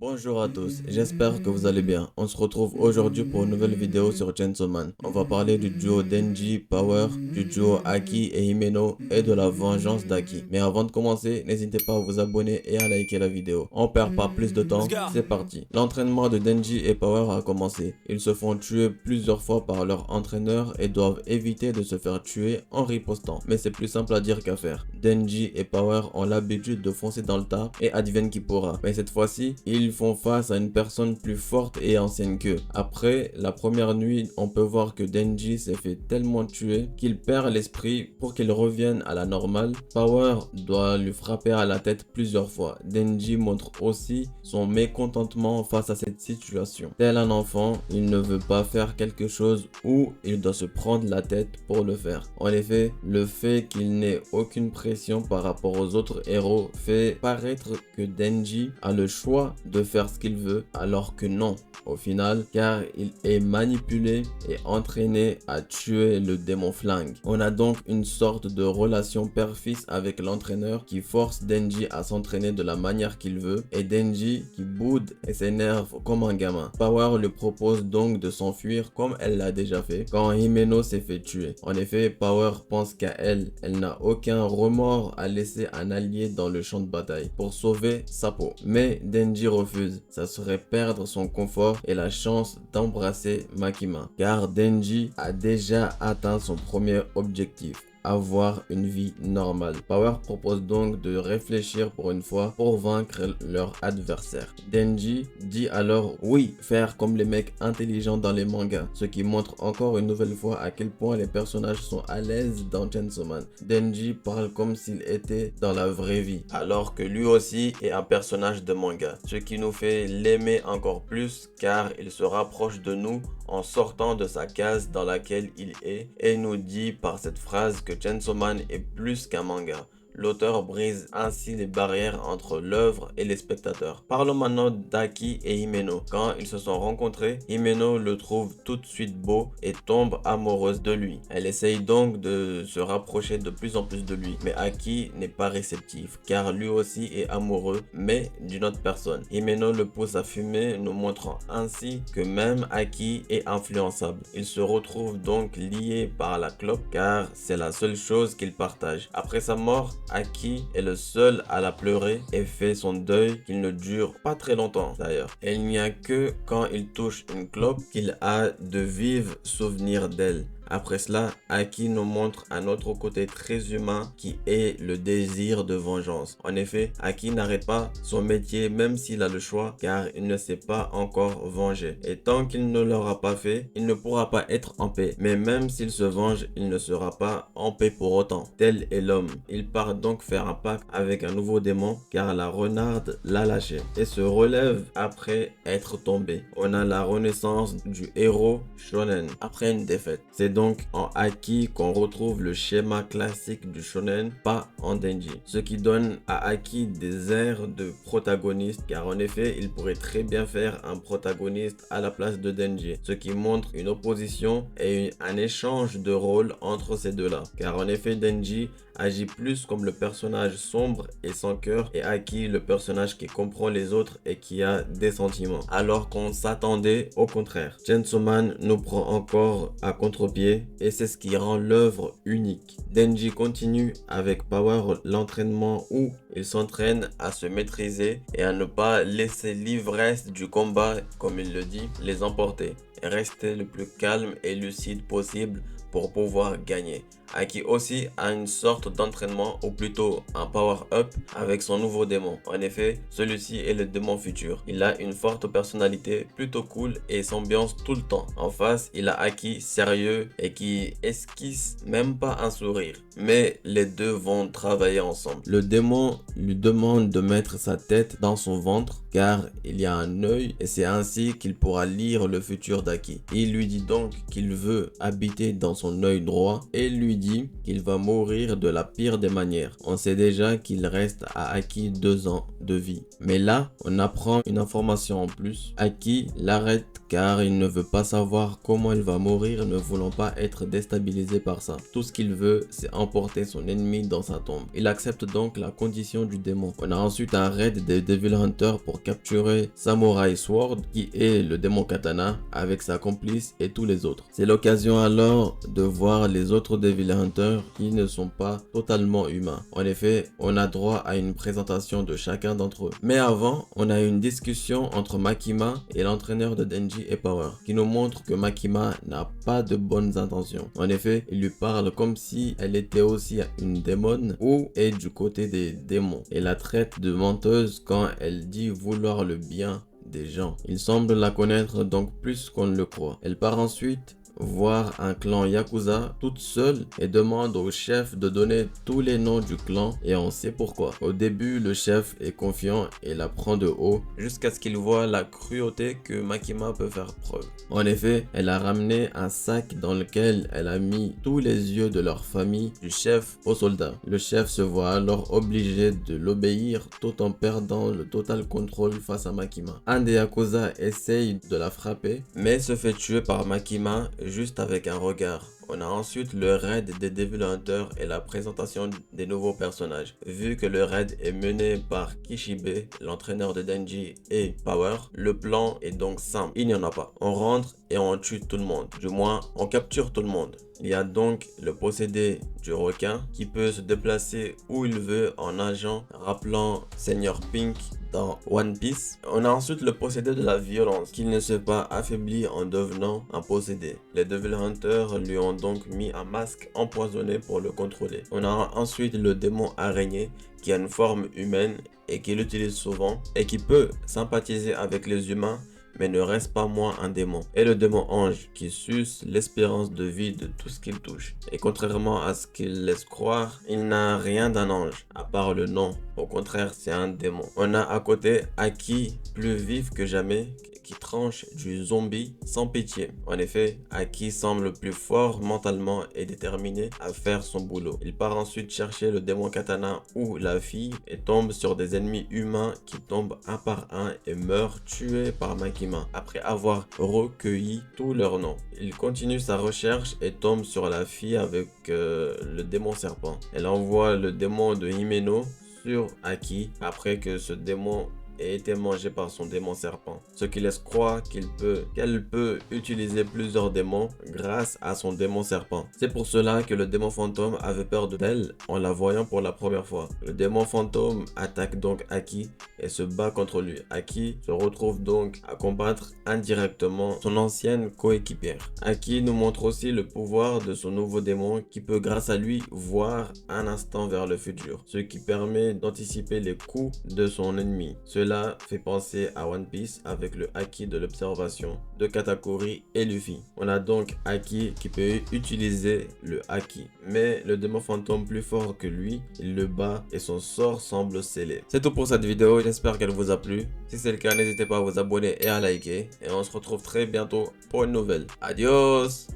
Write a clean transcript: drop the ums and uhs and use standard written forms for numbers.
Bonjour à tous, j'espère que vous allez bien. On se retrouve aujourd'hui pour une nouvelle vidéo sur Chainsaw Man. On va parler du duo Denji Power, du duo Aki et Himeno et de la vengeance d'Aki. Mais avant de commencer, n'hésitez pas à vous abonner et à liker la vidéo. On perd pas plus de temps, c'est parti. L'entraînement de Denji et Power a commencé. Ils se font tuer plusieurs fois par leur entraîneur et doivent éviter de se faire tuer en ripostant. Mais c'est plus simple à dire qu'à faire. Denji et Power ont l'habitude de foncer dans le tas et advienne qui pourra. Mais cette fois-ci, ils font face à une personne plus forte et ancienne qu'eux. Après la première nuit, on peut voir que Denji s'est fait tellement tuer qu'il perd l'esprit. Pour qu'il revienne à la normale, Power doit lui frapper à la tête plusieurs fois. Denji montre aussi son mécontentement face à cette situation. Tel un enfant, il ne veut pas faire quelque chose ou il doit se prendre la tête pour le faire. En effet, le fait qu'il n'ait aucune pression par rapport aux autres héros fait paraître que Denji a le choix de faire ce qu'il veut, alors que non, au final, car il est manipulé et entraîné à tuer le démon flingue. On a donc une sorte de relation père-fils avec l'entraîneur qui force Denji à s'entraîner de la manière qu'il veut et Denji qui boude et s'énerve comme un gamin. Power lui propose donc de s'enfuir comme elle l'a déjà fait quand Himeno s'est fait tuer. En effet, Power pense qu'à elle, elle n'a aucun remords à laisser un allié dans le champ de bataille pour sauver sa peau. Mais Denji refuse, ça serait perdre son confort et la chance d'embrasser Makima, car Denji a déjà atteint son premier objectif: avoir une vie normale. Power propose donc de réfléchir pour une fois pour vaincre leur adversaire. Denji dit alors oui, faire comme les mecs intelligents dans les mangas, ce qui montre encore une nouvelle fois à quel point les personnages sont à l'aise dans Chainsaw Man. Denji parle comme s'il était dans la vraie vie, alors que lui aussi est un personnage de manga, ce qui nous fait l'aimer encore plus car il se rapproche de nous en sortant de sa case dans laquelle il est et nous dit par cette phrase que Chainsaw Man est plus qu'un manga. L'auteur brise ainsi les barrières entre l'œuvre et les spectateurs. Parlons maintenant d'Aki et Himeno. Quand ils se sont rencontrés, Himeno le trouve tout de suite beau et tombe amoureuse de lui. Elle essaye donc de se rapprocher de plus en plus de lui, mais Aki n'est pas réceptif car lui aussi est amoureux, mais d'une autre personne. Himeno le pousse à fumer, nous montrant ainsi que même Aki est influençable. Ils se retrouvent donc liés par la clope car c'est la seule chose qu'ils partagent. Après sa mort, Aki est le seul à la pleurer et fait son deuil qui ne dure pas très longtemps d'ailleurs. Et il n'y a que quand il touche une clope qu'il a de vifs souvenirs d'elle. Après cela, Aki nous montre un autre côté très humain qui est le désir de vengeance. En effet, Aki n'arrête pas son métier même s'il a le choix car il ne s'est pas encore vengé. Et tant qu'il ne l'aura pas fait, il ne pourra pas être en paix. Mais même s'il se venge, il ne sera pas en paix pour autant. Tel est l'homme. Il part donc faire un pacte avec un nouveau démon car la renarde l'a lâché et se relève après être tombé. On a la renaissance du héros shonen après une défaite. C'est donc en Aki qu'on retrouve le schéma classique du shonen, pas en Denji. Ce qui donne à Aki des airs de protagoniste car en effet il pourrait très bien faire un protagoniste à la place de Denji. Ce qui montre une opposition et un échange de rôles entre ces deux-là. Car en effet Denji agit plus comme le personnage sombre et sans cœur et Aki le personnage qui comprend les autres et qui a des sentiments. Alors qu'on s'attendait au contraire. Chainsaw Man nous prend encore à contre-pied et c'est ce qui rend l'œuvre unique. Denji continue avec Power l'entraînement où il s'entraîne à se maîtriser et à ne pas laisser l'ivresse du combat, comme il le dit, les emporter et rester le plus calme et lucide possible pour pouvoir gagner. Aki aussi a une sorte d'entraînement ou plutôt un power-up avec son nouveau démon. En effet, celui-ci est le démon futur. Il a une forte personnalité plutôt cool et s'ambiance tout le temps. En face, il a Aki sérieux et qui esquisse même pas un sourire. Mais les deux vont travailler ensemble. Le démon lui demande de mettre sa tête dans son ventre car il y a un œil et c'est ainsi qu'il pourra lire le futur d'Aki. Il lui dit donc qu'il veut habiter dans son œil droit et lui dit qu'il va mourir de la pire des manières. On sait déjà qu'il reste à Aki 2 ans de vie. Mais là, on apprend une information en plus. Aki l'arrête car il ne veut pas savoir comment il va mourir, ne voulant pas être déstabilisé par ça. Tout ce qu'il veut, c'est emporter son ennemi dans sa tombe. Il accepte donc la condition du démon. On a ensuite un raid des Devil Hunters pour capturer Samurai Sword, qui est le démon katana, avec sa complice et tous les autres. C'est l'occasion alors de voir les autres Devil Hunters qui ne sont pas totalement humains. En effet, on a droit à une présentation de chacun d'entre eux. Mais avant, on a une discussion entre Makima et l'entraîneur de Denji et Power, qui nous montre que Makima n'a pas de bonnes intentions. En effet, il lui parle comme si elle était aussi une démone ou est du côté des démons, et la traite de menteuse quand elle dit vouloir le bien des gens. Il semble la connaître donc plus qu'on ne le croit. Elle part ensuite voir un clan Yakuza toute seule et demande au chef de donner tous les noms du clan, et on sait pourquoi. Au début, le chef est confiant et la prend de haut jusqu'à ce qu'il voit la cruauté que Makima peut faire preuve. En effet, elle a ramené un sac dans lequel elle a mis tous les yeux de leur famille, du chef aux soldats. Le chef se voit alors obligé de l'obéir tout en perdant le total contrôle face à Makima. Un des Yakuza essaye de la frapper mais se fait tuer par Makima juste avec un regard. On a ensuite le raid des Devil Hunters et la présentation des nouveaux personnages. Vu que le raid est mené par Kishibe, l'entraîneur de Denji et Power, le plan est donc simple. Il n'y en a pas. On rentre et on tue tout le monde. Du moins, on capture tout le monde. Il y a donc le possédé du requin qui peut se déplacer où il veut en nageant, rappelant Seigneur Pink dans One Piece. On a ensuite le possédé de la violence qui ne s'est pas affaibli en devenant un possédé. Les Devil Hunters lui ont donc mis un masque empoisonné pour le contrôler. On a ensuite le démon araignée qui a une forme humaine et qui l'utilise souvent et qui peut sympathiser avec les humains mais ne reste pas moins un démon. Et le démon ange qui suce l'espérance de vie de tout ce qu'il touche. Et contrairement à ce qu'il laisse croire, il n'a rien d'un ange, à part le nom. Au contraire, c'est un démon. On a à côté Aki, plus vif que jamais, qui tranche du zombie sans pitié. En effet, Aki semble plus fort mentalement et déterminé à faire son boulot. Il part ensuite chercher le démon katana ou la fille et tombe sur des ennemis humains qui tombent un par un et meurent tués par Makima après avoir recueilli tous leurs noms. Il continue sa recherche et tombe sur la fille avec le démon serpent. Elle envoie le démon de Himeno sur Aki après que ce démon ait été mangé par son démon serpent, ce qui laisse croire qu'elle peut utiliser plusieurs démons grâce à son démon serpent. C'est pour cela que le démon fantôme avait peur d'elle en la voyant pour la première fois. Le démon fantôme attaque donc Aki et se bat contre lui. Aki se retrouve donc à combattre indirectement son ancienne coéquipière. Aki nous montre aussi le pouvoir de son nouveau démon qui peut grâce à lui voir un instant vers le futur, ce qui permet d'anticiper les coups de son ennemi. Cela fait penser à One Piece avec le Haki de l'observation de Katakuri et Luffy. On a donc Haki qui peut utiliser le Haki, mais le démon fantôme plus fort que lui, il le bat et son sort semble scellé. C'est tout pour cette vidéo, j'espère qu'elle vous a plu. Si c'est le cas, n'hésitez pas à vous abonner et à liker. Et on se retrouve très bientôt pour une nouvelle. Adios!